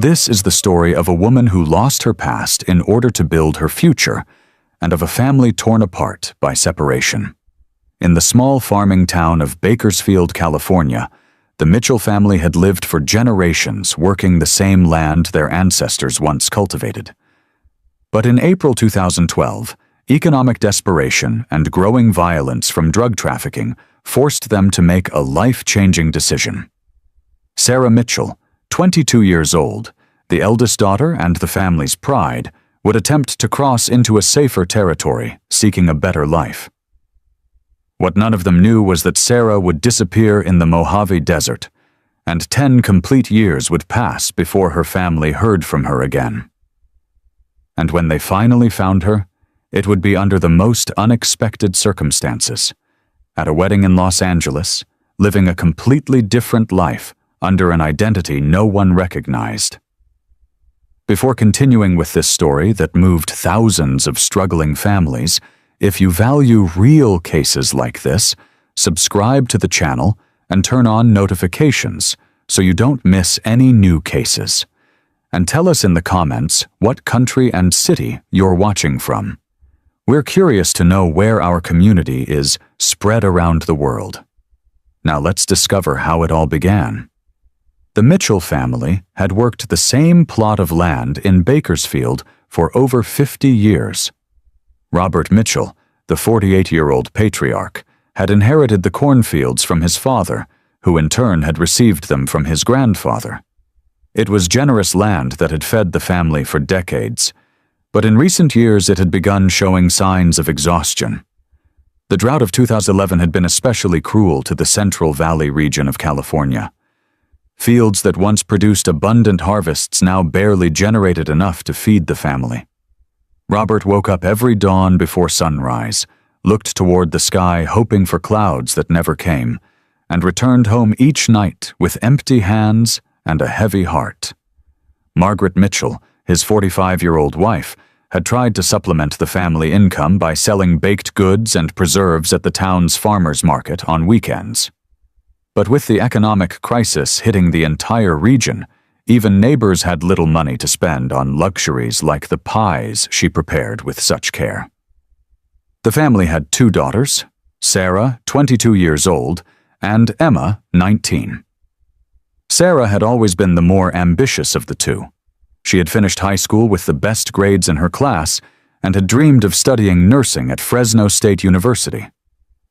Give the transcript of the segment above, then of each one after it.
This is the story of a woman who lost her past in order to build her future, and of a family torn apart by separation. In the small farming town of Bakersfield, California, the Mitchell family had lived for generations working the same land their ancestors once cultivated. But in April 2012, economic desperation and growing violence from drug trafficking forced them to make a life-changing decision. Sarah Mitchell, 22 years old, the eldest daughter and the family's pride, would attempt to cross into a safer territory, seeking a better life. What none of them knew was that Sarah would disappear in the Mojave Desert, and 10 complete years would pass before her family heard from her again. And when they finally found her, it would be under the most unexpected circumstances, at a wedding in Los Angeles, living a completely different life under an identity no one recognized. Before continuing with this story that moved thousands of struggling families, if you value real cases like this, subscribe to the channel and turn on notifications so you don't miss any new cases. And tell us in the comments what country and city you're watching from. We're curious to know where our community is spread around the world. Now let's discover how it all began. The Mitchell family had worked the same plot of land in Bakersfield for over 50 years. Robert Mitchell, the 48-year-old patriarch, had inherited the cornfields from his father, who in turn had received them from his grandfather. It was generous land that had fed the family for decades, but in recent years it had begun showing signs of exhaustion. The drought of 2011 had been especially cruel to the Central Valley region of California. Fields that once produced abundant harvests now barely generated enough to feed the family. Robert woke up every dawn before sunrise, looked toward the sky hoping for clouds that never came, and returned home each night with empty hands and a heavy heart. Margaret Mitchell, his 45-year-old wife, had tried to supplement the family income by selling baked goods and preserves at the town's farmers market on weekends. But with the economic crisis hitting the entire region, even neighbors had little money to spend on luxuries like the pies she prepared with such care. The family had 2 daughters, Sarah, 22 years old, and Emma, 19. Sarah had always been the more ambitious of the 2. She had finished high school with the best grades in her class and had dreamed of studying nursing at Fresno State University.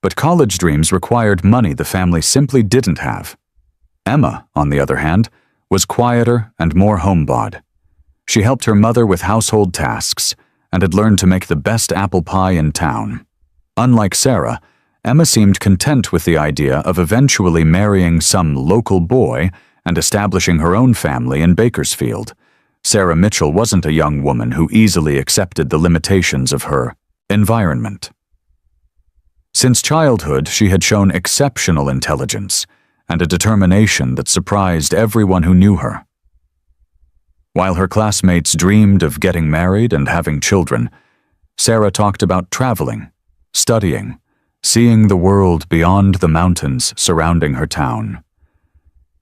But college dreams required money the family simply didn't have. Emma, on the other hand, was quieter and more homebody. She helped her mother with household tasks and had learned to make the best apple pie in town. Unlike Sarah, Emma seemed content with the idea of eventually marrying some local boy and establishing her own family in Bakersfield. Sarah Mitchell wasn't a young woman who easily accepted the limitations of her environment. Since childhood, she had shown exceptional intelligence and a determination that surprised everyone who knew her. While her classmates dreamed of getting married and having children, Sarah talked about traveling, studying, seeing the world beyond the mountains surrounding her town.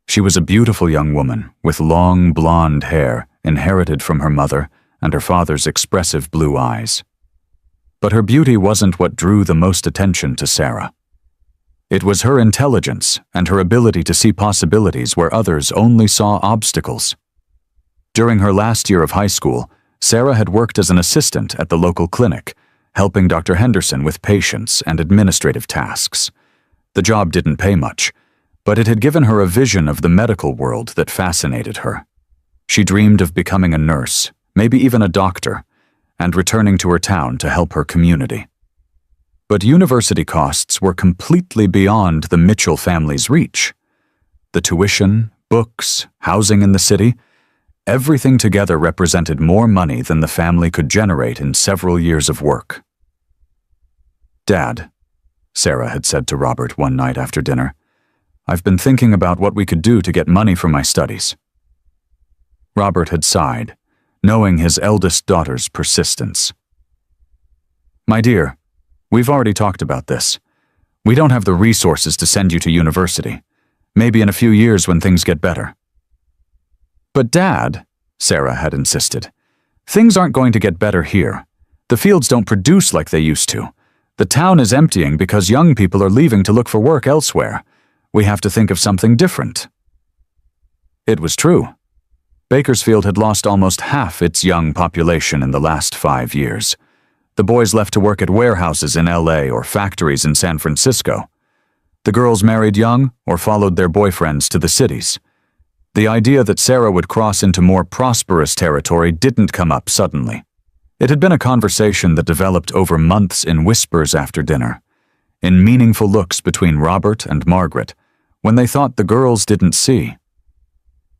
She was a beautiful young woman with long blonde hair inherited from her mother and her father's expressive blue eyes. But her beauty wasn't what drew the most attention to Sarah. It was her intelligence and her ability to see possibilities where others only saw obstacles. During her last year of high school, Sarah had worked as an assistant at the local clinic, helping Dr. Henderson with patients and administrative tasks. The job didn't pay much, but it had given her a vision of the medical world that fascinated her. She dreamed of becoming a nurse, maybe even a doctor, and returning to her town to help her community. But university costs were completely beyond the Mitchell family's reach. The tuition, books, housing in the city, everything together represented more money than the family could generate in several years of work. "Dad," Sarah had said to Robert one night after dinner, "I've been thinking about what we could do to get money for my studies." Robert had sighed, knowing his eldest daughter's persistence. "My dear, we've already talked about this. We don't have the resources to send you to university. Maybe in a few years when things get better." "But Dad," Sarah had insisted. "Things aren't going to get better here. The fields don't produce like they used to. The town is emptying because young people are leaving to look for work elsewhere. We have to think of something different." It was true. Bakersfield had lost almost half its young population in the last 5 years. The boys left to work at warehouses in LA or factories in San Francisco. The girls married young or followed their boyfriends to the cities. The idea that Sarah would cross into more prosperous territory didn't come up suddenly. It had been a conversation that developed over months in whispers after dinner, in meaningful looks between Robert and Margaret, when they thought the girls didn't see.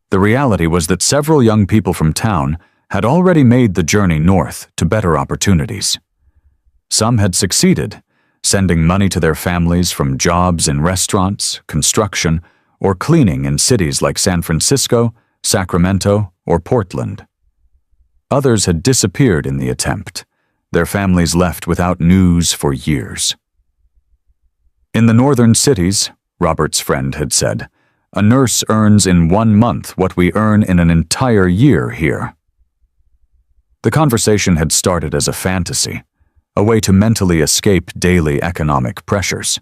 The reality was that several young people from town had already made the journey north to better opportunities. Some had succeeded, sending money to their families from jobs in restaurants, construction, or cleaning in cities like San Francisco, Sacramento, or Portland. Others had disappeared in the attempt, their families left without news for years. In the northern cities, Robert's friend had said, a nurse earns in 1 month what we earn in an entire year here. The conversation had started as a fantasy, a way to mentally escape daily economic pressures.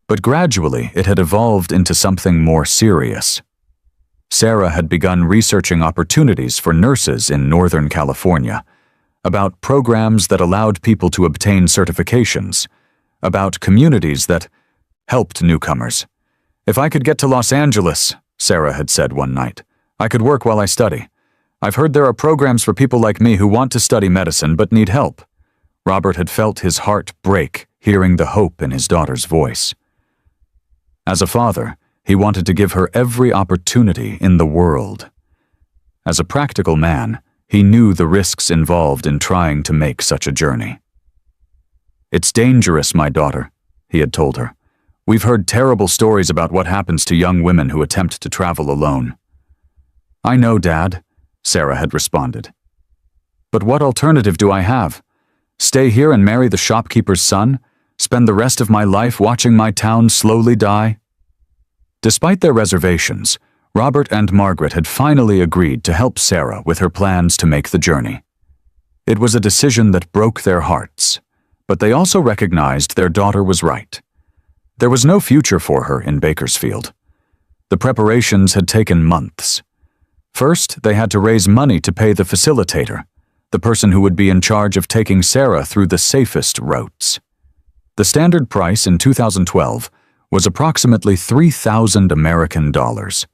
But gradually it had evolved into something more serious. Sarah had begun researching opportunities for nurses in Northern California, about programs that allowed people to obtain certifications, about communities that helped newcomers. "If I could get to Los Angeles," Sarah had said one night, "I could work while I study. I've heard there are programs for people like me who want to study medicine but need help." Robert had felt his heart break hearing the hope in his daughter's voice. As a father, he wanted to give her every opportunity in the world. As a practical man, he knew the risks involved in trying to make such a journey. "It's dangerous, my daughter," he had told her. "We've heard terrible stories about what happens to young women who attempt to travel alone." "I know, Dad," Sarah had responded. "But what alternative do I have? Stay here and marry the shopkeeper's son? Spend the rest of my life watching my town slowly die?" Despite their reservations, Robert and Margaret had finally agreed to help Sarah with her plans to make the journey. It was a decision that broke their hearts, but they also recognized their daughter was right. There was no future for her in Bakersfield. The preparations had taken months. First, they had to raise money to pay the facilitator, the person who would be in charge of taking Sarah through the safest routes. The standard price in 2012 was approximately $3,000 American dollars,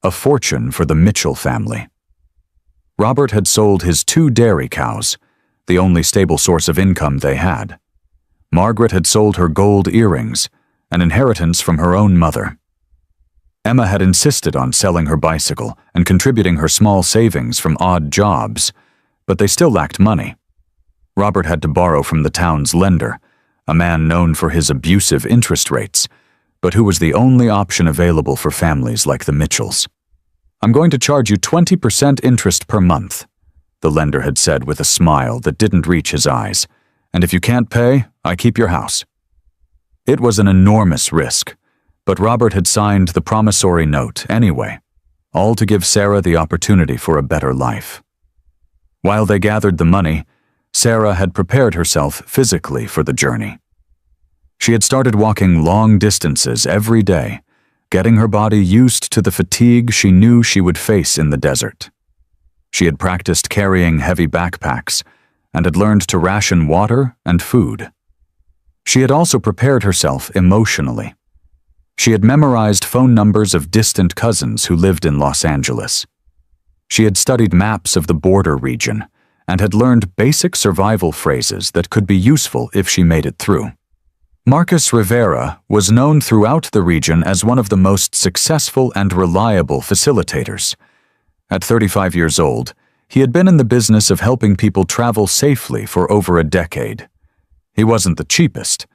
a fortune for the Mitchell family. Robert had sold his 2 dairy cows, the only stable source of income they had. Margaret had sold her gold earrings, an inheritance from her own mother. Emma had insisted on selling her bicycle and contributing her small savings from odd jobs, but they still lacked money. Robert had to borrow from the town's lender, a man known for his abusive interest rates, but who was the only option available for families like the Mitchells. "I'm going to charge you 20% interest per month," the lender had said with a smile that didn't reach his eyes, "and if you can't pay, I keep your house." It was an enormous risk, but Robert had signed the promissory note anyway, all to give Sarah the opportunity for a better life. While they gathered the money, Sarah had prepared herself physically for the journey. She had started walking long distances every day, getting her body used to the fatigue she knew she would face in the desert. She had practiced carrying heavy backpacks and had learned to ration water and food. She had also prepared herself emotionally. She had memorized phone numbers of distant cousins who lived in Los Angeles. She had studied maps of the border region and had learned basic survival phrases that could be useful if she made it through. Marcus Rivera was known throughout the region as one of the most successful and reliable facilitators. At 35 years old, he had been in the business of helping people travel safely for over a decade. He wasn't the cheapest,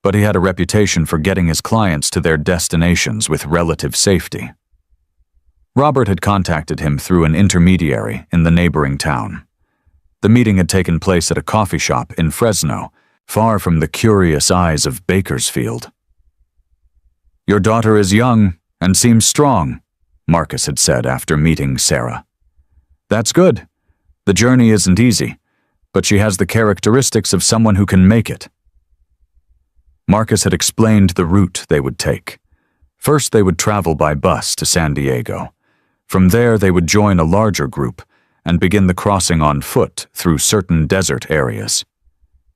but he had a reputation for getting his clients to their destinations with relative safety. Robert had contacted him through an intermediary in the neighboring town. The meeting had taken place at a coffee shop in Fresno, far from the curious eyes of Bakersfield. "Your daughter is young and seems strong," Marcus had said after meeting Sarah. That's good. The journey isn't easy, but she has the characteristics of someone who can make it. Marcus had explained the route they would take. First, they would travel by bus to San Diego. From there, they would join a larger group and begin the crossing on foot through certain desert areas.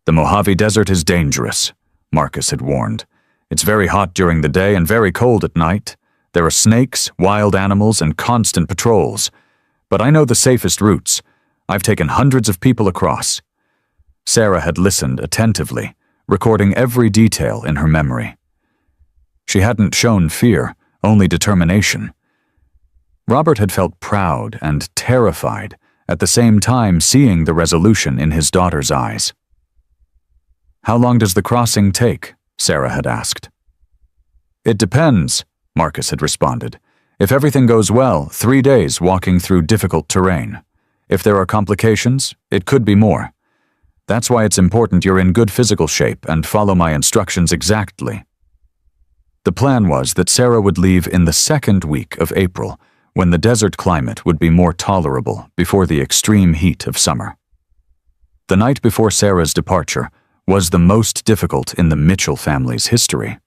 The Mojave Desert is dangerous, Marcus had warned. It's very hot during the day and very cold at night. There are snakes, wild animals, and constant patrols. But I know the safest routes. I've taken hundreds of people across. Sarah had listened attentively, recording every detail in her memory. She hadn't shown fear, only determination. Robert had felt proud and terrified, at the same time seeing the resolution in his daughter's eyes. "How long does the crossing take?" Sarah had asked. "It depends," Marcus had responded. "If everything goes well, 3 days walking through difficult terrain. If there are complications, it could be more. That's why it's important you're in good physical shape and follow my instructions exactly." The plan was that Sarah would leave in the second week of April, when the desert climate would be more tolerable before the extreme heat of summer. The night before Sarah's departure was the most difficult in the Mitchell family's history.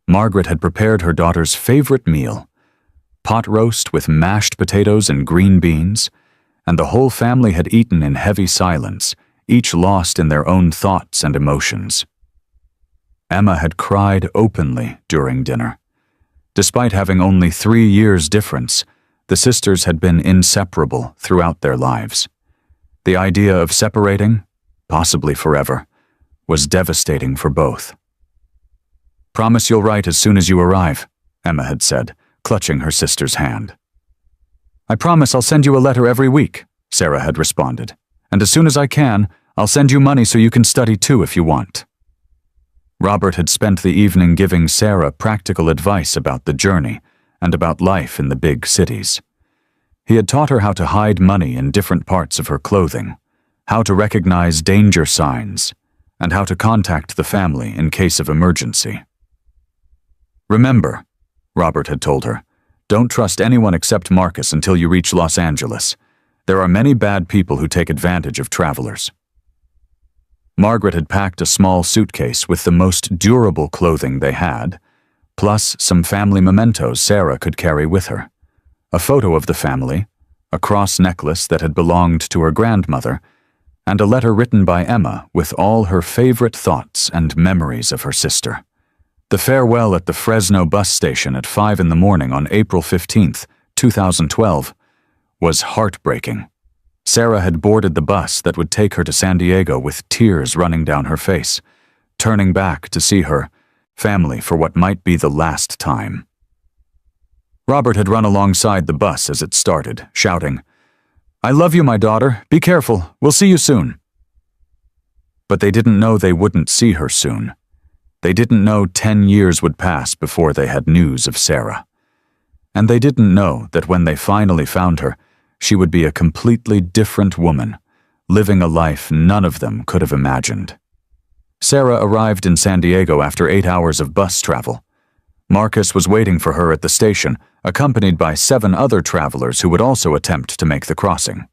Margaret had prepared her daughter's favorite meal, pot roast with mashed potatoes and green beans, and the whole family had eaten in heavy silence, each lost in their own thoughts and emotions. Emma had cried openly during dinner. Despite having only 3 years difference, the sisters had been inseparable throughout their lives. The idea of separating, possibly forever, was devastating for both. "Promise you'll write as soon as you arrive," Emma had said, clutching her sister's hand. "I promise I'll send you a letter every week," Sarah had responded. "And as soon as I can, I'll send you money so you can study too if you want." Robert had spent the evening giving Sarah practical advice about the journey and about life in the big cities. He had taught her how to hide money in different parts of her clothing, how to recognize danger signs, and how to contact the family in case of emergency. "Remember," Robert had told her, "don't trust anyone except Marcus until you reach Los Angeles. There are many bad people who take advantage of travelers." Margaret had packed a small suitcase with the most durable clothing they had, plus some family mementos Sarah could carry with her. A photo of the family, a cross necklace that had belonged to her grandmother, and a letter written by Emma with all her favorite thoughts and memories of her sister. The farewell at the Fresno bus station at 5 in the morning on April 15th, 2012, was heartbreaking. Sarah had boarded the bus that would take her to San Diego with tears running down her face, turning back to see her family for what might be the last time. Robert had run alongside the bus as it started, shouting, "I love you, my daughter. Be careful. We'll see you soon." But they didn't know they wouldn't see her soon. They didn't know 10 years would pass before they had news of Sarah. And they didn't know that when they finally found her, she would be a completely different woman, living a life none of them could have imagined. Sarah arrived in San Diego after 8 hours of bus travel. Marcus was waiting for her at the station, accompanied by 7 other travelers who would also attempt to make the crossing.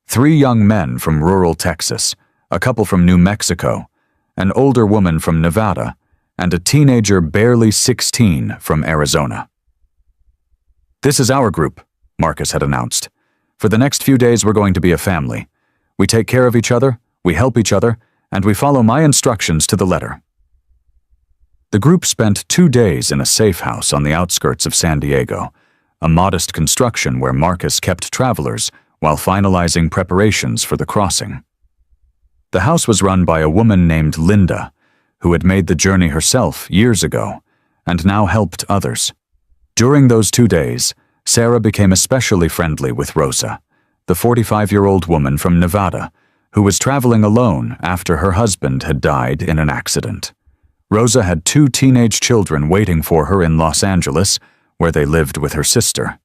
3 young men from rural Texas, a couple from New Mexico, an older woman from Nevada, and a teenager barely 16 from Arizona. "This is our group," Marcus had announced. "For the next few days we're going to be a family. We take care of each other, we help each other, and we follow my instructions to the letter." The group spent 2 days in a safe house on the outskirts of San Diego, a modest construction where Marcus kept travelers while finalizing preparations for the crossing. The house was run by a woman named Linda, who had made the journey herself years ago, and now helped others. During those 2 days, Sarah became especially friendly with Rosa, the 45-year-old woman from Nevada, who was traveling alone after her husband had died in an accident. Rosa had 2 teenage children waiting for her in Los Angeles, where they lived with her sister.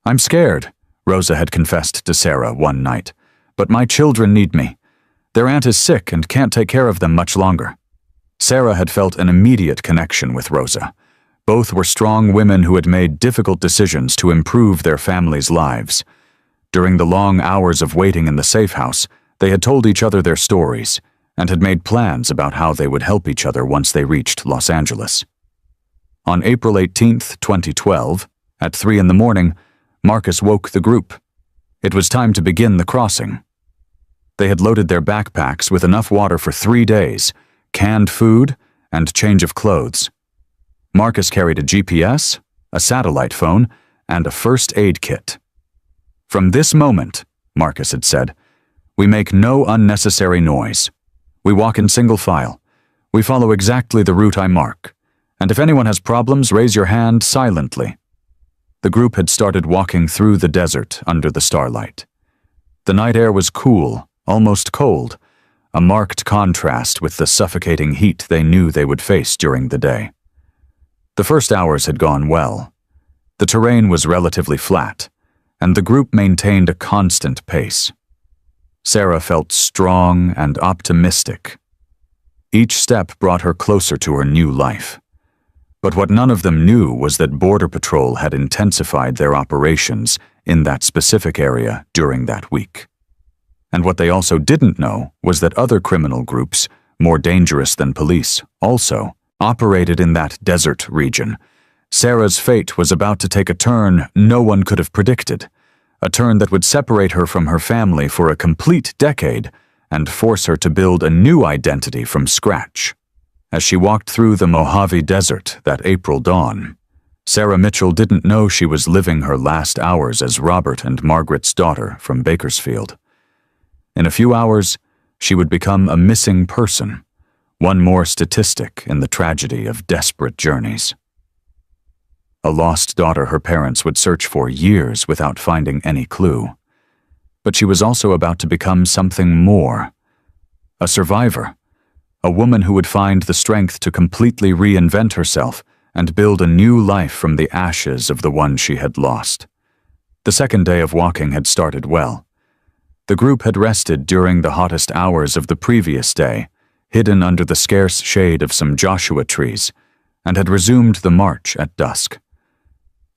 "I'm scared," Rosa had confessed to Sarah one night, "but my children need me. Their aunt is sick and can't take care of them much longer." Sarah had felt an immediate connection with Rosa. Both were strong women who had made difficult decisions to improve their families' lives. During the long hours of waiting in the safe house, they had told each other their stories and had made plans about how they would help each other once they reached Los Angeles. On April 18, 2012, at 3 in the morning, Marcus woke the group. It was time to begin the crossing. They had loaded their backpacks with enough water for 3 days, canned food, and change of clothes. Marcus carried a GPS, a satellite phone, and a first aid kit. "From this moment," Marcus had said, "we make no unnecessary noise. We walk in single file. We follow exactly the route I mark. And if anyone has problems, raise your hand silently." The group had started walking through the desert under the starlight. The night air was cool, almost cold, a marked contrast with the suffocating heat they knew they would face during the day. The first hours had gone well. The terrain was relatively flat, and the group maintained a constant pace. Sarah felt strong and optimistic. Each step brought her closer to her new life. But what none of them knew was that Border Patrol had intensified their operations in that specific area during that week. And what they also didn't know was that other criminal groups, more dangerous than police, also operated in that desert region. Sarah's fate was about to take a turn no one could have predicted, a turn that would separate her from her family for a complete decade and force her to build a new identity from scratch. As she walked through the Mojave Desert that April dawn, Sarah Mitchell didn't know she was living her last hours as Robert and Margaret's daughter from Bakersfield. In a few hours, she would become a missing person, one more statistic in the tragedy of desperate journeys. A lost daughter her parents would search for years without finding any clue. But she was also about to become something more. A survivor. A woman who would find the strength to completely reinvent herself and build a new life from the ashes of the one she had lost. The second day of walking had started well. The group had rested during the hottest hours of the previous day, hidden under the scarce shade of some Joshua trees, and had resumed the march at dusk.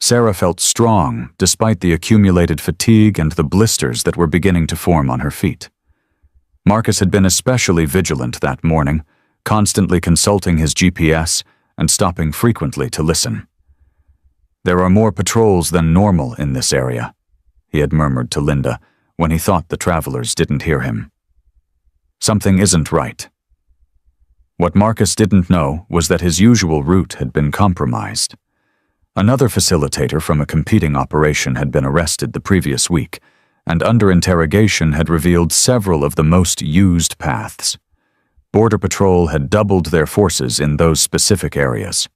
Sarah felt strong despite the accumulated fatigue and the blisters that were beginning to form on her feet. Marcus had been especially vigilant that morning, constantly consulting his GPS and stopping frequently to listen. "There are more patrols than normal in this area," he had murmured to Linda when he thought the travelers didn't hear him. Something isn't right. What Marcus didn't know was that his usual route had been compromised. Another facilitator from a competing operation had been arrested the previous week, and under interrogation had revealed several of the most used paths. Border Patrol had doubled their forces in those specific areas.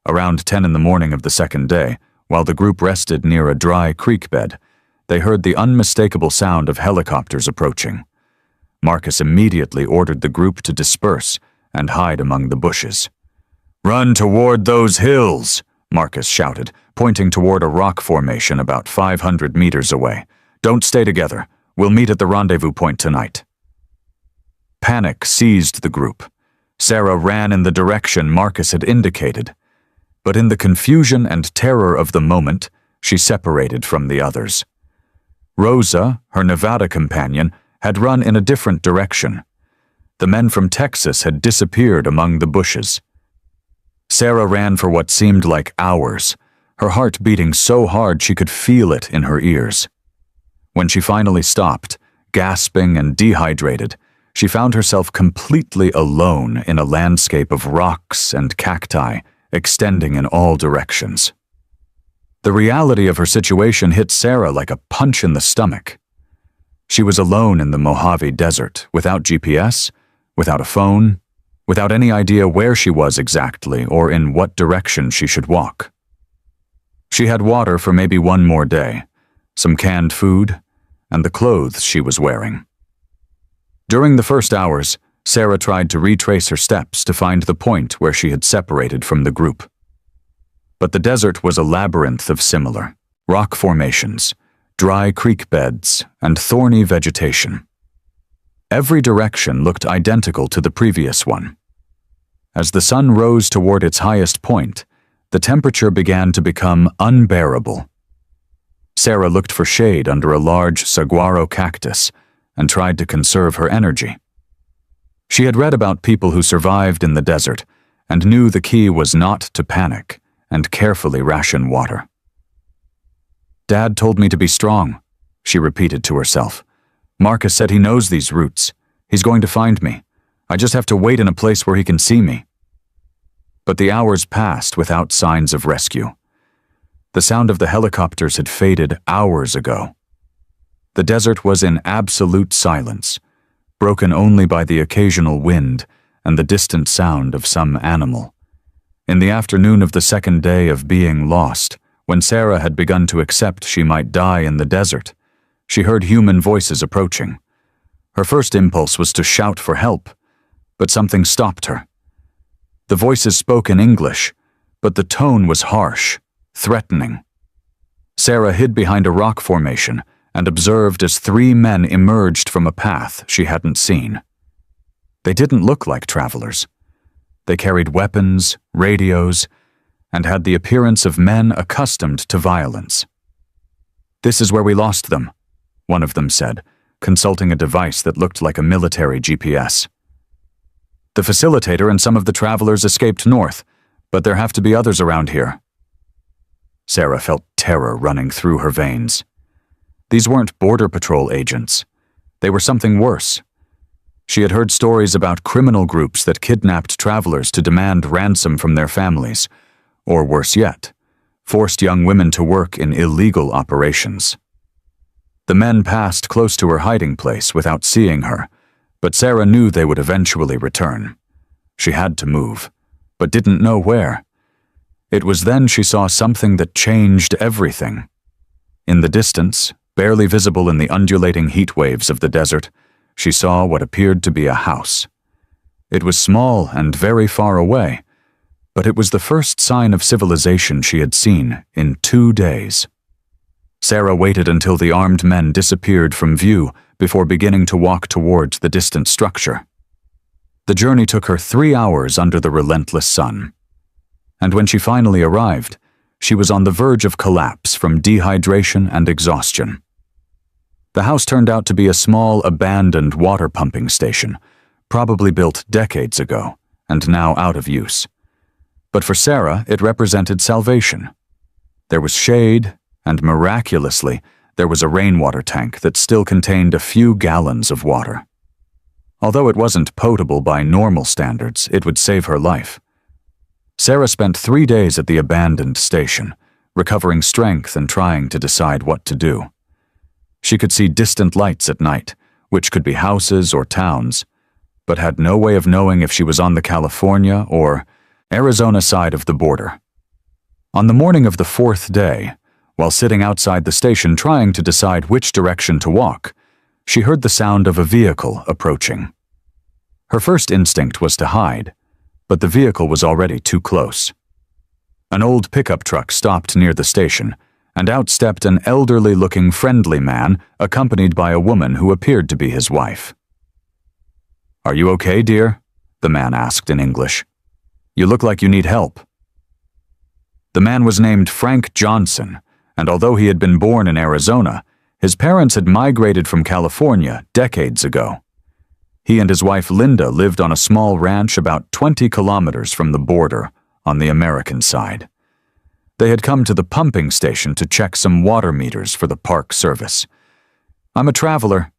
Around 10 in the morning of the second day, while the group rested near a dry creek bed, they heard the unmistakable sound of helicopters approaching. Marcus immediately ordered the group to disperse and hide among the bushes. "Run toward those hills," Marcus shouted, pointing toward a rock formation about 500 meters away. "Don't stay together. We'll meet at the rendezvous point tonight." Panic seized the group. Sarah ran in the direction Marcus had indicated. But in the confusion and terror of the moment, she separated from the others. Rosa, her Nevada companion, had run in a different direction. The men from Texas had disappeared among the bushes. Sarah ran for what seemed like hours, her heart beating so hard she could feel it in her ears. When she finally stopped, gasping and dehydrated, she found herself completely alone in a landscape of rocks and cacti extending in all directions. The reality of her situation hit Sarah like a punch in the stomach. She was alone in the Mojave Desert, without GPS, without a phone, without any idea where she was exactly or in what direction she should walk. She had water for maybe one more day, some canned food, and the clothes she was wearing. During the first hours, Sarah tried to retrace her steps to find the point where she had separated from the group. But the desert was a labyrinth of similar rock formations, dry creek beds, and thorny vegetation. Every direction looked identical to the previous one. As the sun rose toward its highest point, the temperature began to become unbearable. Sarah looked for shade under a large saguaro cactus and tried to conserve her energy. She had read about people who survived in the desert and knew the key was not to panic and carefully ration water. "Dad told me to be strong," she repeated to herself. "Marcus said he knows these routes. He's going to find me. I just have to wait in a place where he can see me." But the hours passed without signs of rescue. The sound of the helicopters had faded hours ago. The desert was in absolute silence, broken only by the occasional wind and the distant sound of some animal. In the afternoon of the second day of being lost, when Sarah had begun to accept she might die in the desert, she heard human voices approaching. Her first impulse was to shout for help, but something stopped her. The voices spoke in English, but the tone was harsh, threatening. Sarah hid behind a rock formation and observed as 3 men emerged from a path she hadn't seen. They didn't look like travelers. They carried weapons, radios, and had the appearance of men accustomed to violence. "This is where we lost them," one of them said, consulting a device that looked like a military GPS. "The facilitator and some of the travelers escaped north, but there have to be others around here." Sarah felt terror running through her veins. These weren't Border Patrol agents. They were something worse. She had heard stories about criminal groups that kidnapped travelers to demand ransom from their families, or worse yet, forced young women to work in illegal operations. The men passed close to her hiding place without seeing her, but Sarah knew they would eventually return. She had to move, but didn't know where. It was then she saw something that changed everything. In the distance, barely visible in the undulating heat waves of the desert, she saw what appeared to be a house. It was small and very far away, but it was the first sign of civilization she had seen in 2 days. Sarah waited until the armed men disappeared from view before beginning to walk towards the distant structure. The journey took her 3 hours under the relentless sun. And when she finally arrived, she was on the verge of collapse from dehydration and exhaustion. The house turned out to be a small, abandoned water pumping station, probably built decades ago and now out of use. But for Sarah, it represented salvation. There was shade, and miraculously, there was a rainwater tank that still contained a few gallons of water. Although it wasn't potable by normal standards, it would save her life. Sarah spent 3 days at the abandoned station, recovering strength and trying to decide what to do. She could see distant lights at night, which could be houses or towns, but had no way of knowing if she was on the California or Arizona side of the border. On the morning of the 4th day, while sitting outside the station trying to decide which direction to walk, she heard the sound of a vehicle approaching. Her first instinct was to hide, but the vehicle was already too close. An old pickup truck stopped near the station, and out stepped an elderly-looking friendly man accompanied by a woman who appeared to be his wife. "Are you okay, dear?" the man asked in English. "You look like you need help." The man was named Frank Johnson, and although he had been born in Arizona, his parents had migrated from California decades ago. He and his wife Linda lived on a small ranch about 20 kilometers from the border on the American side. They had come to the pumping station to check some water meters for the park service. "I'm a traveler,"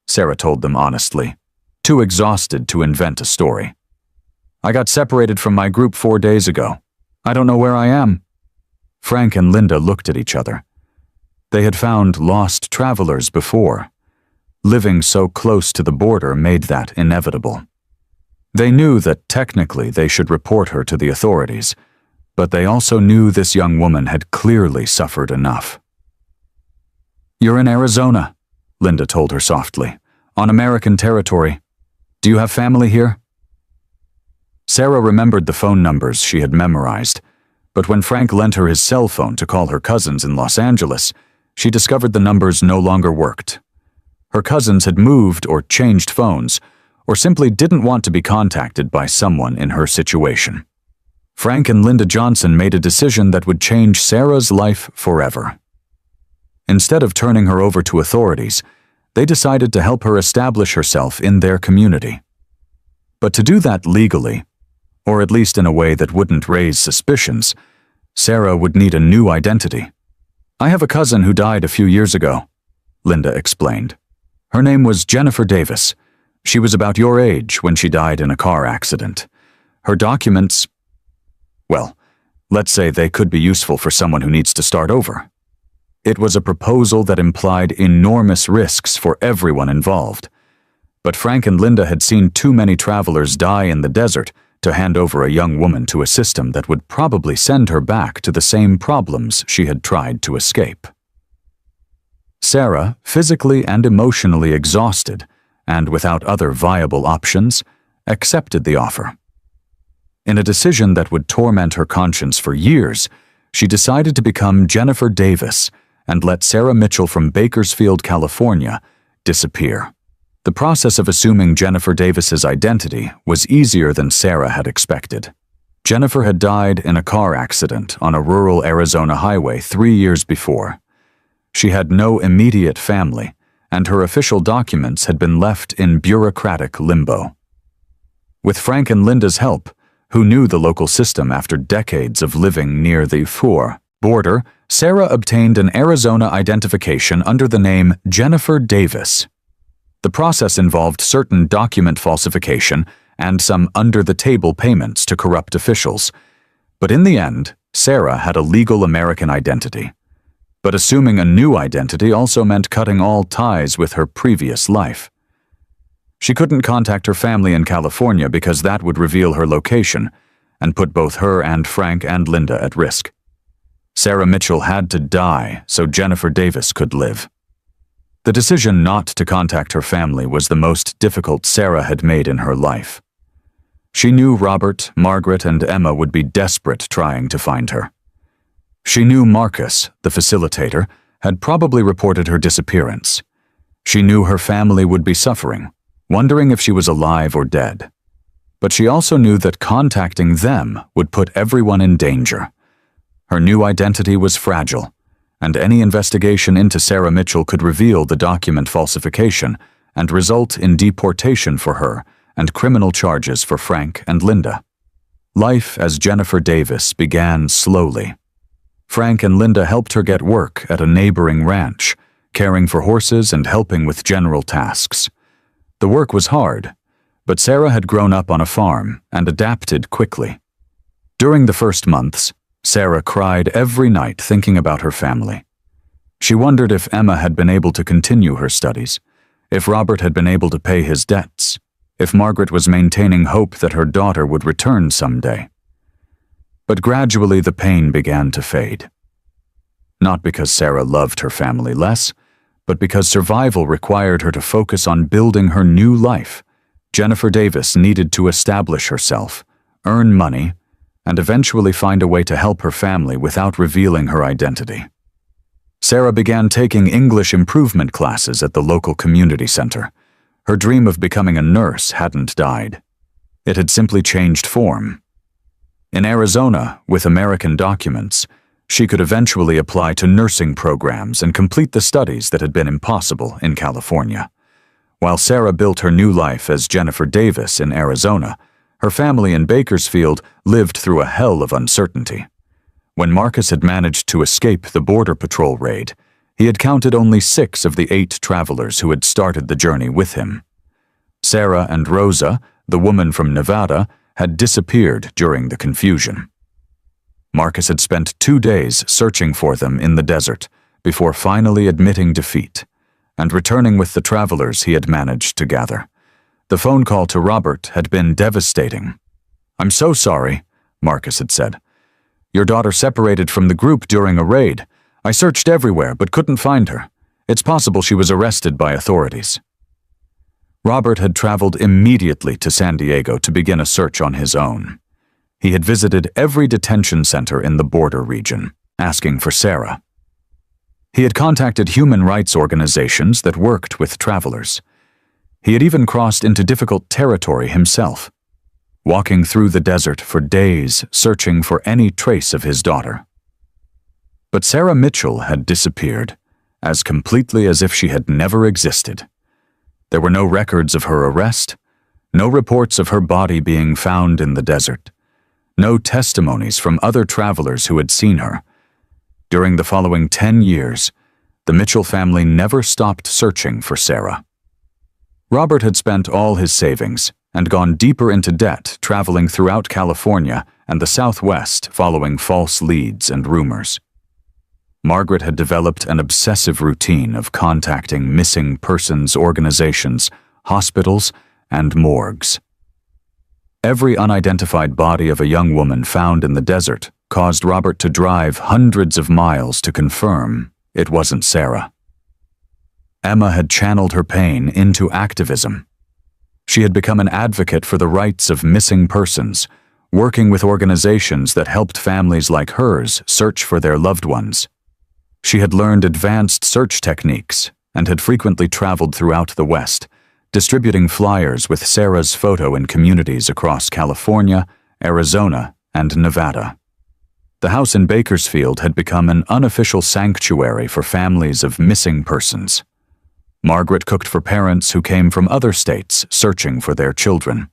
Sarah told them honestly, too exhausted to invent a story. "I got separated from my group 4 days ago. I don't know where I am." Frank and Linda looked at each other. They had found lost travelers before. Living so close to the border made that inevitable. They knew that technically they should report her to the authorities, but they also knew this young woman had clearly suffered enough. "You're in Arizona," Linda told her softly, "on American territory. Do you have family here?" Sarah remembered the phone numbers she had memorized, but when Frank lent her his cell phone to call her cousins in Los Angeles, she discovered the numbers no longer worked. Her cousins had moved or changed phones, or simply didn't want to be contacted by someone in her situation. Frank and Linda Johnson made a decision that would change Sarah's life forever. Instead of turning her over to authorities, they decided to help her establish herself in their community. But to do that legally, or at least in a way that wouldn't raise suspicions, Sarah would need a new identity. "I have a cousin who died a few years ago," Linda explained. "Her name was Jennifer Davis. She was about your age when she died in a car accident. Her documents, well, let's say they could be useful for someone who needs to start over." It was a proposal that implied enormous risks for everyone involved. But Frank and Linda had seen too many travelers die in the desert to hand over a young woman to a system that would probably send her back to the same problems she had tried to escape. Sarah, physically and emotionally exhausted, and without other viable options, accepted the offer. In a decision that would torment her conscience for years, she decided to become Jennifer Davis and let Sarah Mitchell from Bakersfield, California, disappear. The process of assuming Jennifer Davis's identity was easier than Sarah had expected. Jennifer had died in a car accident on a rural Arizona highway 3 years before. She had no immediate family, and her official documents had been left in bureaucratic limbo. With Frank and Linda's help, who knew the local system after decades of living near the border, Sarah obtained an Arizona identification under the name Jennifer Davis. The process involved certain document falsification and some under-the-table payments to corrupt officials. But in the end, Sarah had a legal American identity. But assuming a new identity also meant cutting all ties with her previous life. She couldn't contact her family in California because that would reveal her location and put both her and Frank and Linda at risk. Sarah Mitchell had to die so Jennifer Davis could live. The decision not to contact her family was the most difficult Sarah had made in her life. She knew Robert, Margaret, and Emma would be desperate trying to find her. She knew Marcus, the facilitator, had probably reported her disappearance. She knew her family would be suffering, wondering if she was alive or dead. But she also knew that contacting them would put everyone in danger. Her new identity was fragile, and any investigation into Sarah Mitchell could reveal the document falsification and result in deportation for her and criminal charges for Frank and Linda. Life as Jennifer Davis began slowly. Frank and Linda helped her get work at a neighboring ranch, caring for horses and helping with general tasks. The work was hard, but Sarah had grown up on a farm and adapted quickly. During the first months, Sarah cried every night thinking about her family. She wondered if Emma had been able to continue her studies, if Robert had been able to pay his debts, if Margaret was maintaining hope that her daughter would return someday. But gradually the pain began to fade. Not because Sarah loved her family less, but because survival required her to focus on building her new life. Jennifer Davis needed to establish herself, earn money, and eventually find a way to help her family without revealing her identity. Sarah began taking English improvement classes at the local community center. Her dream of becoming a nurse hadn't died. It had simply changed form. In Arizona, with American documents, she could eventually apply to nursing programs and complete the studies that had been impossible in California. While Sarah built her new life as Jennifer Davis in Arizona, her family in Bakersfield lived through a hell of uncertainty. When Marcus had managed to escape the Border Patrol raid, he had counted only 6 of the 8 travelers who had started the journey with him. Sarah and Rosa, the woman from Nevada, had disappeared during the confusion. Marcus had spent 2 days searching for them in the desert before finally admitting defeat and returning with the travelers he had managed to gather. The phone call to Robert had been devastating. "I'm so sorry," Marcus had said. "Your daughter separated from the group during a raid. I searched everywhere but couldn't find her. It's possible she was arrested by authorities." Robert had traveled immediately to San Diego to begin a search on his own. He had visited every detention center in the border region, asking for Sarah. He had contacted human rights organizations that worked with travelers. He had even crossed into difficult territory himself, walking through the desert for days searching for any trace of his daughter. But Sarah Mitchell had disappeared, as completely as if she had never existed. There were no records of her arrest, no reports of her body being found in the desert, no testimonies from other travelers who had seen her. During the following 10 years, the Mitchell family never stopped searching for Sarah. Robert had spent all his savings and gone deeper into debt traveling throughout California and the Southwest following false leads and rumors. Margaret had developed an obsessive routine of contacting missing persons organizations, hospitals, and morgues. Every unidentified body of a young woman found in the desert caused Robert to drive hundreds of miles to confirm it wasn't Sarah. Emma had channeled her pain into activism. She had become an advocate for the rights of missing persons, working with organizations that helped families like hers search for their loved ones. She had learned advanced search techniques and had frequently traveled throughout the West, distributing flyers with Sarah's photo in communities across California, Arizona, and Nevada. The house in Bakersfield had become an unofficial sanctuary for families of missing persons. Margaret cooked for parents who came from other states searching for their children.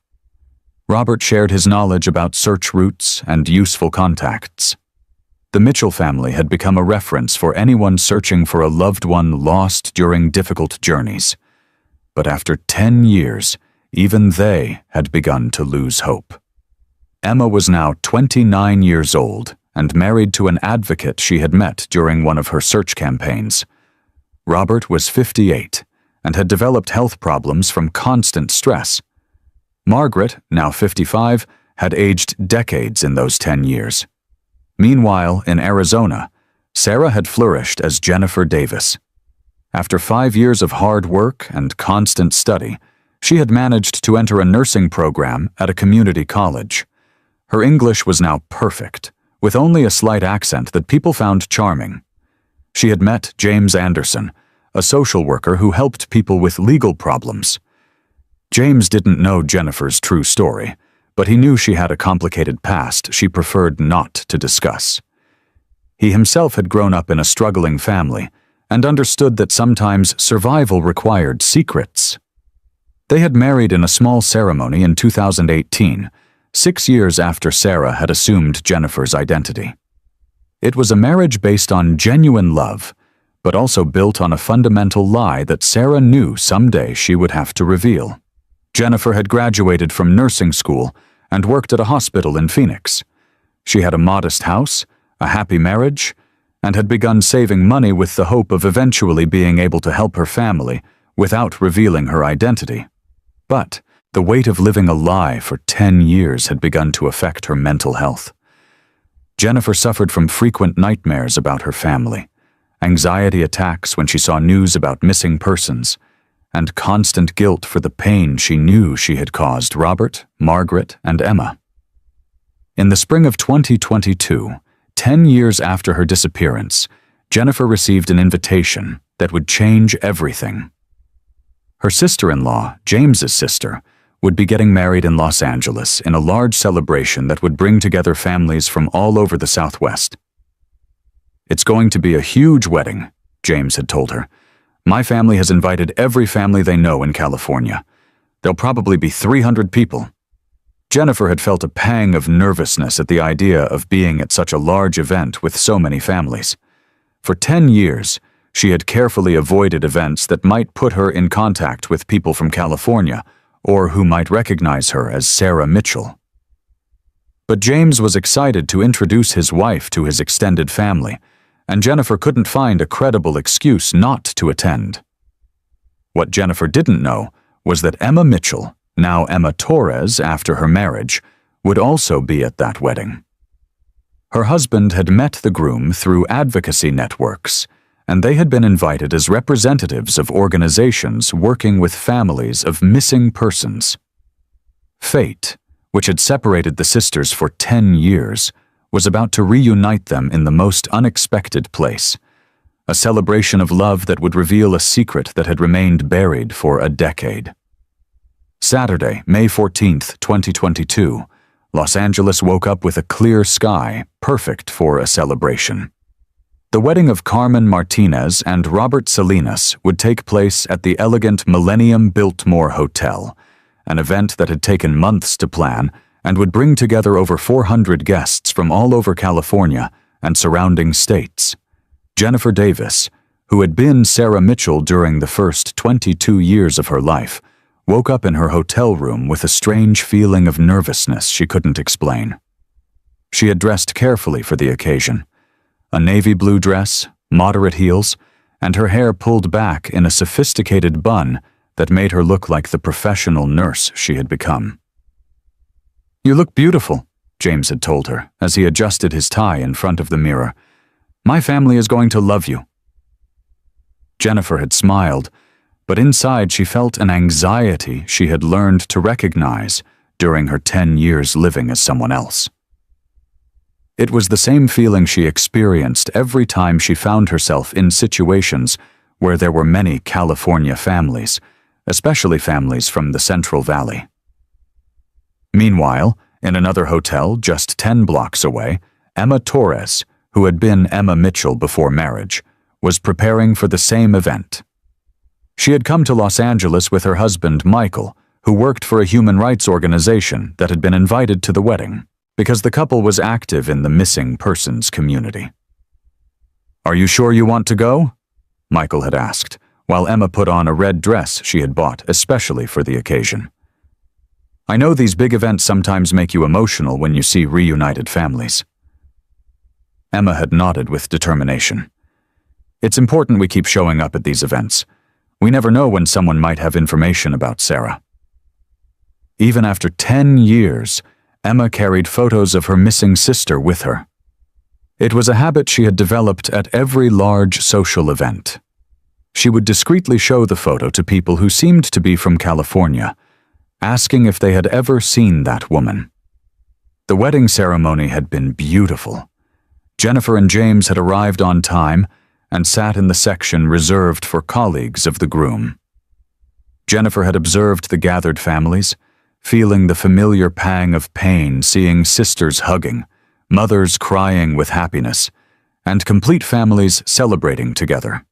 Robert shared his knowledge about search routes and useful contacts. The Mitchell family had become a reference for anyone searching for a loved one lost during difficult journeys. But after 10 years, even they had begun to lose hope. Emma was now 29 years old and married to an advocate she had met during one of her search campaigns. Robert was 58 and had developed health problems from constant stress. Margaret, now 55, had aged decades in those 10 years. Meanwhile, in Arizona, Sarah had flourished as Jennifer Davis. After 5 years of hard work and constant study, she had managed to enter a nursing program at a community college. Her English was now perfect, with only a slight accent that people found charming. She had met James Anderson, a social worker who helped people with legal problems. James didn't know Jennifer's true story, but he knew she had a complicated past she preferred not to discuss. He himself had grown up in a struggling family and understood that sometimes survival required secrets. They had married in a small ceremony in 2018, 6 years after Sarah had assumed Jennifer's identity. It was a marriage based on genuine love, but also built on a fundamental lie that Sarah knew someday she would have to reveal. Jennifer had graduated from nursing school and worked at a hospital in Phoenix. She had a modest house, a happy marriage, and had begun saving money with the hope of eventually being able to help her family without revealing her identity. But the weight of living a lie for 10 years had begun to affect her mental health. Jennifer suffered from frequent nightmares about her family, anxiety attacks when she saw news about missing persons, and constant guilt for the pain she knew she had caused Robert, Margaret, and Emma. In the spring of 2022, 10 years after her disappearance, Jennifer received an invitation that would change everything. Her sister-in-law, James's sister, would be getting married in Los Angeles in a large celebration that would bring together families from all over the Southwest. "It's going to be a huge wedding," James had told her. "My family has invited every family they know in California. There'll probably be 300 people. Jennifer had felt a pang of nervousness at the idea of being at such a large event with so many families. For 10 years, she had carefully avoided events that might put her in contact with people from California or who might recognize her as Sarah Mitchell. But James was excited to introduce his wife to his extended family, and Jennifer couldn't find a credible excuse not to attend. What Jennifer didn't know was that Emma Mitchell, now Emma Torres after her marriage, would also be at that wedding. Her husband had met the groom through advocacy networks, and they had been invited as representatives of organizations working with families of missing persons. Fate, which had separated the sisters for 10 years, was about to reunite them in the most unexpected place, a celebration of love that would reveal a secret that had remained buried for a decade. Saturday, May 14th, 2022, Los Angeles woke up with a clear sky, perfect for a celebration. The wedding of Carmen Martinez and Robert Salinas would take place at the elegant Millennium Biltmore Hotel, an event that had taken months to plan and would bring together over 400 guests from all over California and surrounding states. Jennifer Davis, who had been Sarah Mitchell during the first 22 years of her life, woke up in her hotel room with a strange feeling of nervousness she couldn't explain. She had dressed carefully for the occasion. A navy blue dress, moderate heels, and her hair pulled back in a sophisticated bun that made her look like the professional nurse she had become. "You look beautiful," James had told her as he adjusted his tie in front of the mirror. "My family is going to love you." Jennifer had smiled, but inside she felt an anxiety she had learned to recognize during her 10 years living as someone else. It was the same feeling she experienced every time she found herself in situations where there were many California families, especially families from the Central Valley. Meanwhile, in another hotel just 10 blocks away, Emma Torres, who had been Emma Mitchell before marriage, was preparing for the same event. She had come to Los Angeles with her husband, Michael, who worked for a human rights organization that had been invited to the wedding, because the couple was active in the missing persons community. "Are you sure you want to go?" Michael had asked, while Emma put on a red dress she had bought especially for the occasion. "I know these big events sometimes make you emotional when you see reunited families." Emma had nodded with determination. "It's important we keep showing up at these events. We never know when someone might have information about Sarah." Even after 10 years, Emma carried photos of her missing sister with her. It was a habit she had developed at every large social event. She would discreetly show the photo to people who seemed to be from California, asking if they had ever seen that woman. The wedding ceremony had been beautiful. Jennifer and James had arrived on time and sat in the section reserved for colleagues of the groom. Jennifer had observed the gathered families, feeling the familiar pang of pain seeing sisters hugging, mothers crying with happiness, and complete families celebrating together.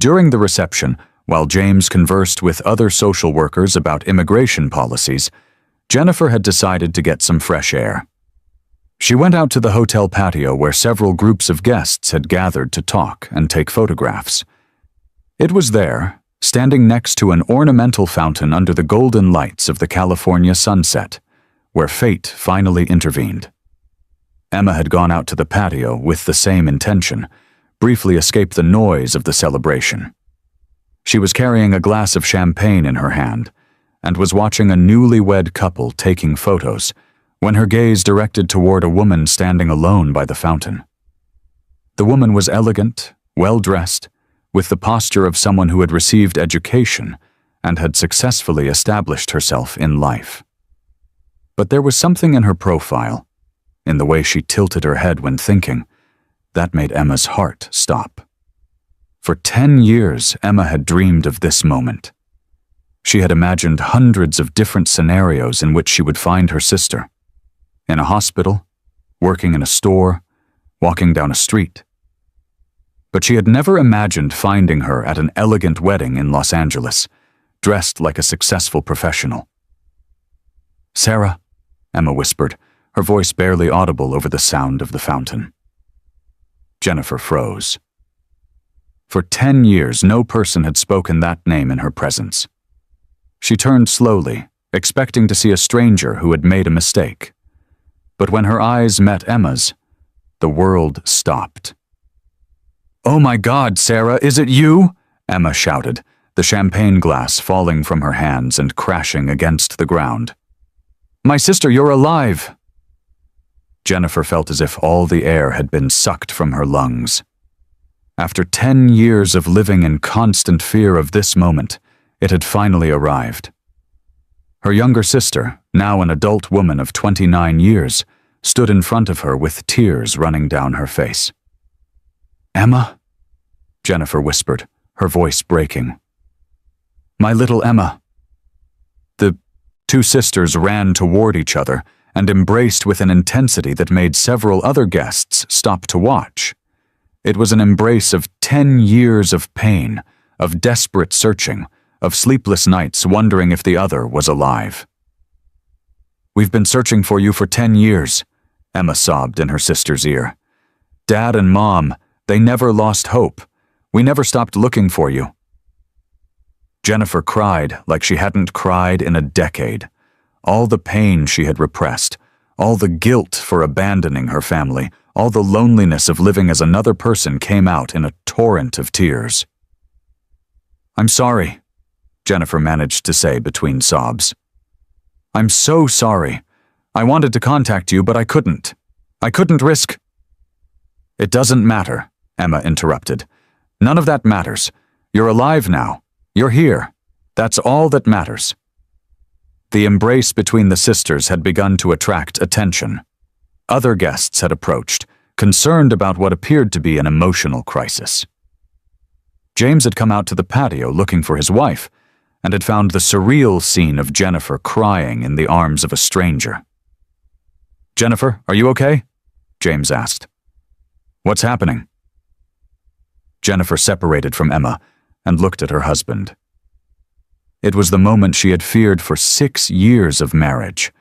During the reception, while James conversed with other social workers about immigration policies, Jennifer had decided to get some fresh air. She went out to the hotel patio where several groups of guests had gathered to talk and take photographs. It was there, standing next to an ornamental fountain under the golden lights of the California sunset, where fate finally intervened. Emma had gone out to the patio with the same intention, briefly escape the noise of the celebration. She was carrying a glass of champagne in her hand and was watching a newlywed couple taking photos when her gaze directed toward a woman standing alone by the fountain. The woman was elegant, well-dressed, with the posture of someone who had received education and had successfully established herself in life. But there was something in her profile, in the way she tilted her head when thinking, that made Emma's heart stop. For 10 years, Emma had dreamed of this moment. She had imagined hundreds of different scenarios in which she would find her sister. In a hospital, working in a store, walking down a street. But she had never imagined finding her at an elegant wedding in Los Angeles, dressed like a successful professional. "Sarah," Emma whispered, her voice barely audible over the sound of the fountain. Jennifer froze. For 10 years, no person had spoken that name in her presence. She turned slowly, expecting to see a stranger who had made a mistake. But when her eyes met Emma's, the world stopped. "Oh my God, Sarah, is it you?" Emma shouted, the champagne glass falling from her hands and crashing against the ground. "My sister, you're alive!" Jennifer felt as if all the air had been sucked from her lungs. After 10 years of living in constant fear of this moment, it had finally arrived. Her younger sister, now an adult woman of 29 years, stood in front of her with tears running down her face. "Emma?" Jennifer whispered, her voice breaking. "My little Emma." The two sisters ran toward each other and embraced with an intensity that made several other guests stop to watch. It was an embrace of 10 years of pain, of desperate searching, of sleepless nights wondering if the other was alive. "We've been searching for you for 10 years, Emma sobbed in her sister's ear. "Dad and Mom, they never lost hope. We never stopped looking for you." Jennifer cried like she hadn't cried in a decade. All the pain she had repressed, all the guilt for abandoning her family, all the loneliness of living as another person came out in a torrent of tears. "I'm sorry," Jennifer managed to say between sobs. "I'm so sorry. I wanted to contact you, but I couldn't. I couldn't risk—" "It doesn't matter," Emma interrupted. "None of that matters. You're alive now. You're here. That's all that matters." The embrace between the sisters had begun to attract attention. Other guests had approached, concerned about what appeared to be an emotional crisis. James had come out to the patio looking for his wife, and had found the surreal scene of Jennifer crying in the arms of a stranger. "Jennifer, are you okay?" James asked. "What's happening?" Jennifer separated from Emma and looked at her husband. It was the moment she had feared for 6 years of marriage,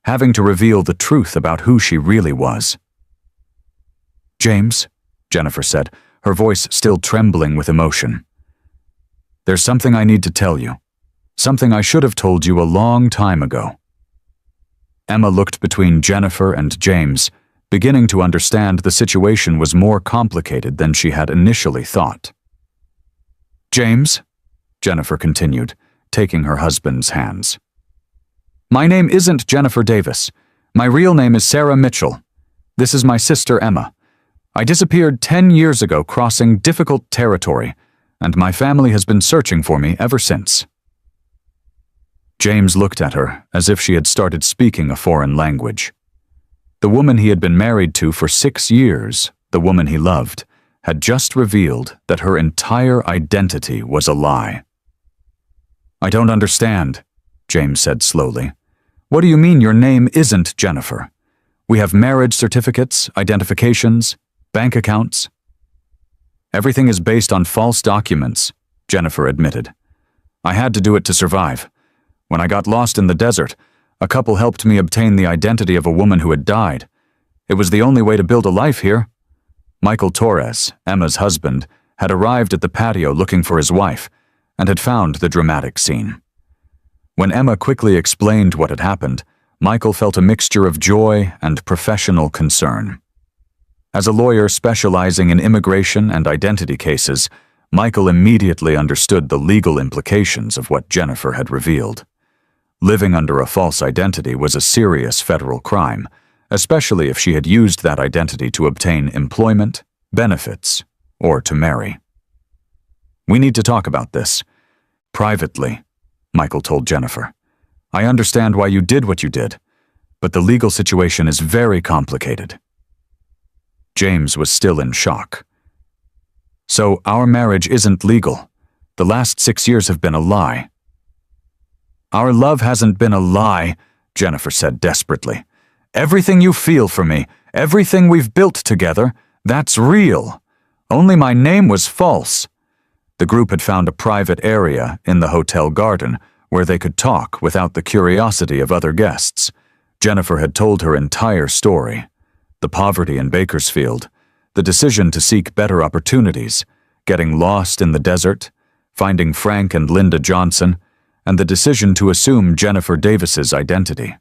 having to reveal the truth about who she really was. "James," Jennifer said, her voice still trembling with emotion. "There's something I need to tell you. Something I should have told you a long time ago." Emma looked between Jennifer and James, beginning to understand the situation was more complicated than she had initially thought. "James," Jennifer continued, taking her husband's hands. "My name isn't Jennifer Davis. My real name is Sarah Mitchell. This is my sister Emma. I disappeared 10 years ago crossing difficult territory, and my family has been searching for me ever since." James looked at her as if she had started speaking a foreign language. The woman he had been married to for 6 years, the woman he loved, had just revealed that her entire identity was a lie. "I don't understand," James said slowly. "What do you mean your name isn't Jennifer? We have marriage certificates, identifications, bank accounts." "Everything is based on false documents," Jennifer admitted. "I had to do it to survive. When I got lost in the desert, a couple helped me obtain the identity of a woman who had died. It was the only way to build a life here." Michael Torres, Emma's husband, had arrived at the patio looking for his wife and had found the dramatic scene. When Emma quickly explained what had happened, Michael felt a mixture of joy and professional concern. As a lawyer specializing in immigration and identity cases, Michael immediately understood the legal implications of what Jennifer had revealed. Living under a false identity was a serious federal crime, especially if she had used that identity to obtain employment, benefits, or to marry. "We need to talk about this. Privately," Michael told Jennifer. "I understand why you did what you did, but the legal situation is very complicated." James was still in shock. "So our marriage isn't legal. The last 6 years have been a lie." "Our love hasn't been a lie," Jennifer said desperately. "Everything you feel for me, everything we've built together, that's real. Only my name was false." The group had found a private area in the hotel garden where they could talk without the curiosity of other guests. Jennifer had told her entire story: the poverty in Bakersfield, the decision to seek better opportunities, getting lost in the desert, finding Frank and Linda Johnson, and the decision to assume Jennifer Davis's identity.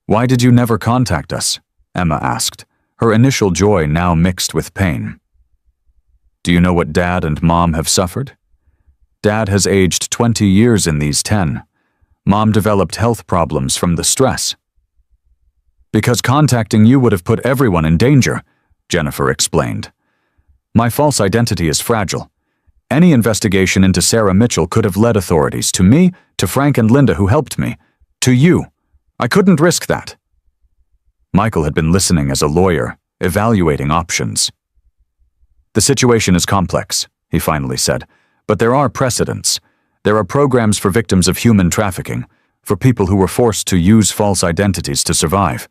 "Why did you never contact us?" Emma asked, her initial joy now mixed with pain. "Do you know what Dad and Mom have suffered? Dad has aged 20 years in these 10. Mom developed health problems from the stress." "Because contacting you would have put everyone in danger," Jennifer explained. "My false identity is fragile. Any investigation into Sarah Mitchell could have led authorities to me, to Frank and Linda who helped me, to you. I couldn't risk that." Michael had been listening as a lawyer, evaluating options. "The situation is complex," he finally said, "but there are precedents. There are programs for victims of human trafficking, for people who were forced to use false identities to survive.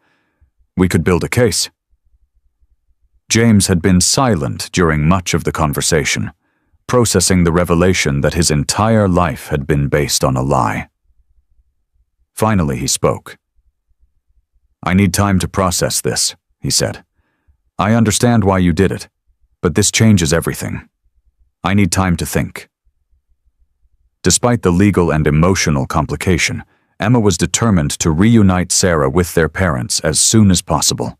We could build a case." James had been silent during much of the conversation, processing the revelation that his entire life had been based on a lie. Finally, he spoke. "I need time to process this," he said. "I understand why you did it, but this changes everything. I need time to think." Despite the legal and emotional complication, Emma was determined to reunite Sarah with their parents as soon as possible.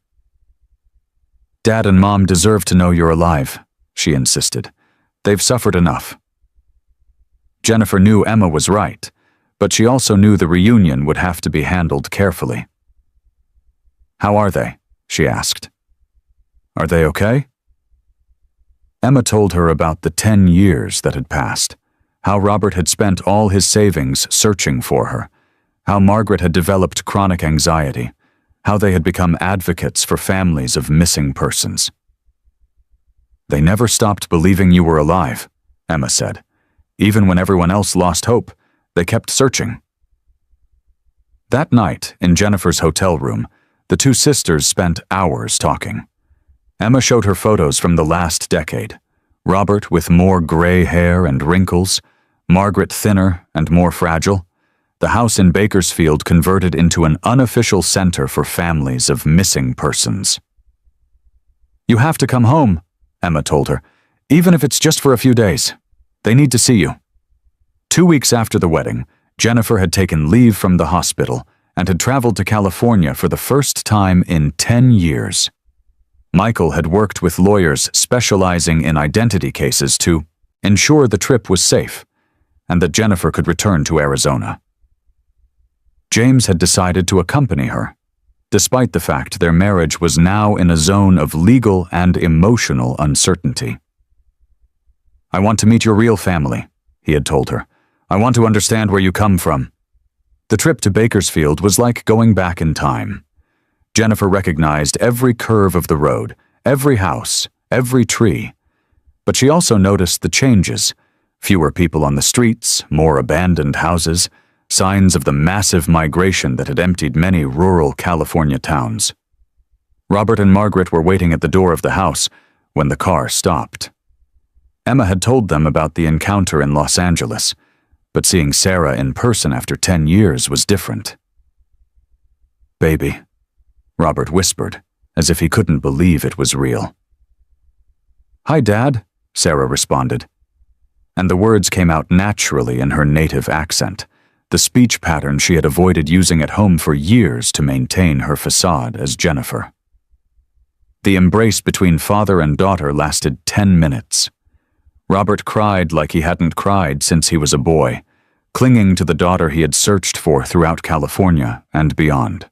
"Dad and Mom deserve to know you're alive," she insisted. "They've suffered enough." Jennifer knew Emma was right, but she also knew the reunion would have to be handled carefully. "How are they?" she asked. "Are they okay?" Emma told her about the 10 years that had passed, how Robert had spent all his savings searching for her, how Margaret had developed chronic anxiety, how they had become advocates for families of missing persons. "They never stopped believing you were alive," Emma said. "Even when everyone else lost hope, they kept searching." That night, in Jennifer's hotel room, the two sisters spent hours talking. Emma showed her photos from the last decade, Robert with more gray hair and wrinkles, Margaret thinner and more fragile, the house in Bakersfield converted into an unofficial center for families of missing persons. "You have to come home," Emma told her, "even if it's just for a few days. They need to see you." 2 weeks after the wedding, Jennifer had taken leave from the hospital and had traveled to California for the first time in 10 years. Michael had worked with lawyers specializing in identity cases to ensure the trip was safe and that Jennifer could return to Arizona. James had decided to accompany her, despite the fact their marriage was now in a zone of legal and emotional uncertainty. "I want to meet your real family," he had told her. "I want to understand where you come from." The trip to Bakersfield was like going back in time. Jennifer recognized every curve of the road, every house, every tree. But she also noticed the changes: fewer people on the streets, more abandoned houses, signs of the massive migration that had emptied many rural California towns. Robert and Margaret were waiting at the door of the house when the car stopped. Emma had told them about the encounter in Los Angeles, but seeing Sarah in person after 10 years was different. "Baby," Robert whispered, as if he couldn't believe it was real. "Hi, Dad," Sarah responded. And the words came out naturally in her native accent, the speech pattern she had avoided using at home for years to maintain her facade as Jennifer. The embrace between father and daughter lasted 10 minutes. Robert cried like he hadn't cried since he was a boy, clinging to the daughter he had searched for throughout California and beyond.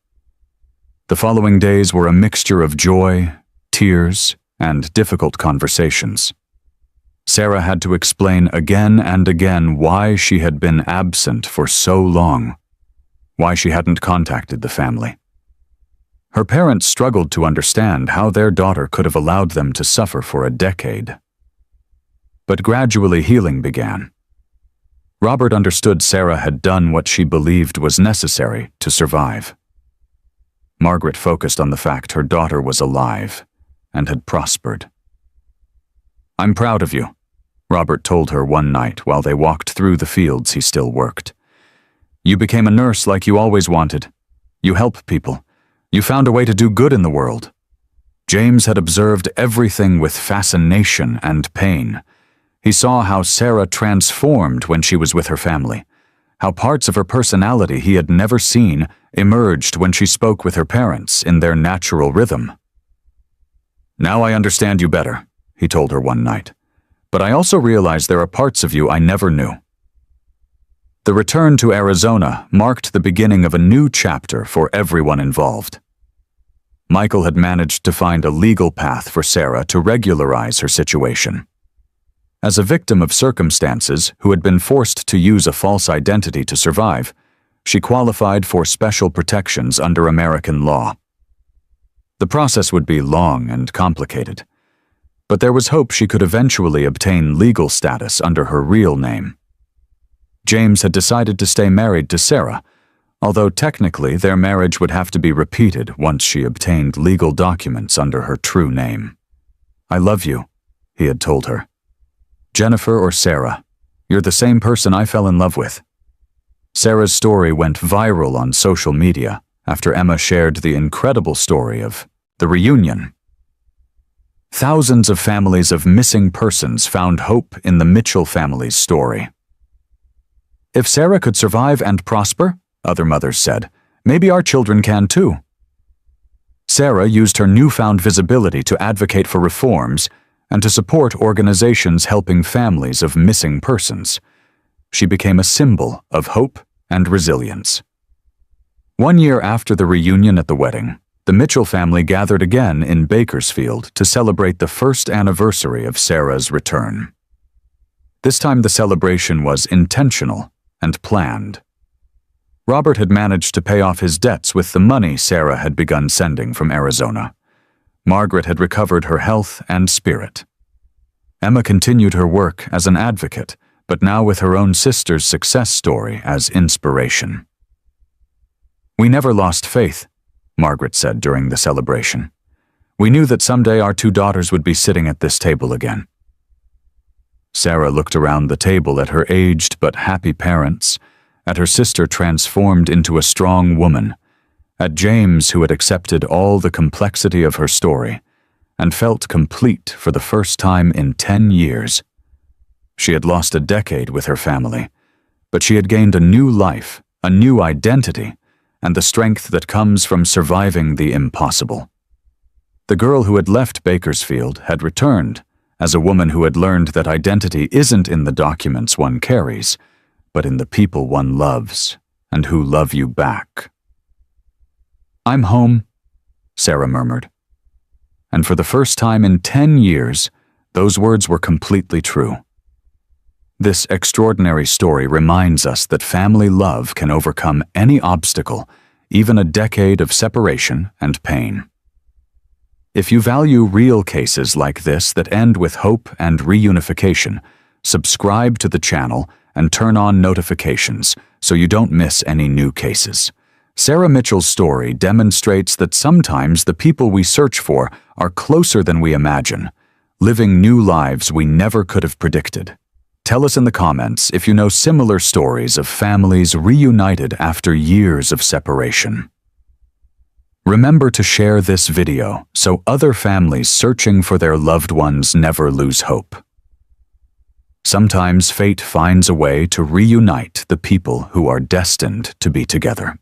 The following days were a mixture of joy, tears, and difficult conversations. Sarah had to explain again and again why she had been absent for so long, why she hadn't contacted the family. Her parents struggled to understand how their daughter could have allowed them to suffer for a decade. But gradually healing began. Robert understood Sarah had done what she believed was necessary to survive. Margaret focused on the fact her daughter was alive and had prospered. "I'm proud of you," Robert told her one night while they walked through the fields he still worked. "You became a nurse like you always wanted. You help people. You found a way to do good in the world." James had observed everything with fascination and pain. He saw how Sarah transformed when she was with her family, how parts of her personality he had never seen emerged when she spoke with her parents in their natural rhythm. "Now I understand you better," he told her one night, "but I also realize there are parts of you I never knew." The return to Arizona marked the beginning of a new chapter for everyone involved. Michael had managed to find a legal path for Sarah to regularize her situation. As a victim of circumstances who had been forced to use a false identity to survive, she qualified for special protections under American law. The process would be long and complicated, but there was hope she could eventually obtain legal status under her real name. James had decided to stay married to Sarah, although technically their marriage would have to be repeated once she obtained legal documents under her true name. "I love you," he had told her. "Jennifer or Sarah, you're the same person I fell in love with." Sarah's story went viral on social media after Emma shared the incredible story of the reunion. Thousands of families of missing persons found hope in the Mitchell family's story. "If Sarah could survive and prosper," other mothers said, "maybe our children can too." Sarah used her newfound visibility to advocate for reforms and to support organizations helping families of missing persons. She became a symbol of hope and resilience. 1 year after the reunion at the wedding, the Mitchell family gathered again in Bakersfield to celebrate the first anniversary of Sarah's return. This time the celebration was intentional and planned. Robert had managed to pay off his debts with the money Sarah had begun sending from Arizona. Margaret had recovered her health and spirit. Emma continued her work as an advocate, but now with her own sister's success story as inspiration. "We never lost faith," Margaret said during the celebration. "We knew that someday our 2 daughters would be sitting at this table again." Sarah looked around the table at her aged but happy parents, at her sister transformed into a strong woman, at James who had accepted all the complexity of her story and felt complete for the first time in 10 years. She had lost a decade with her family, but she had gained a new life, a new identity, and the strength that comes from surviving the impossible. The girl who had left Bakersfield had returned as a woman who had learned that identity isn't in the documents one carries, but in the people one loves and who love you back. "I'm home," Sarah murmured. And for the first time in 10 years, those words were completely true. This extraordinary story reminds us that family love can overcome any obstacle, even a decade of separation and pain. If you value real cases like this that end with hope and reunification, subscribe to the channel and turn on notifications so you don't miss any new cases. Sarah Mitchell's story demonstrates that sometimes the people we search for are closer than we imagine, living new lives we never could have predicted. Tell us in the comments if you know similar stories of families reunited after years of separation. Remember to share this video so other families searching for their loved ones never lose hope. Sometimes fate finds a way to reunite the people who are destined to be together.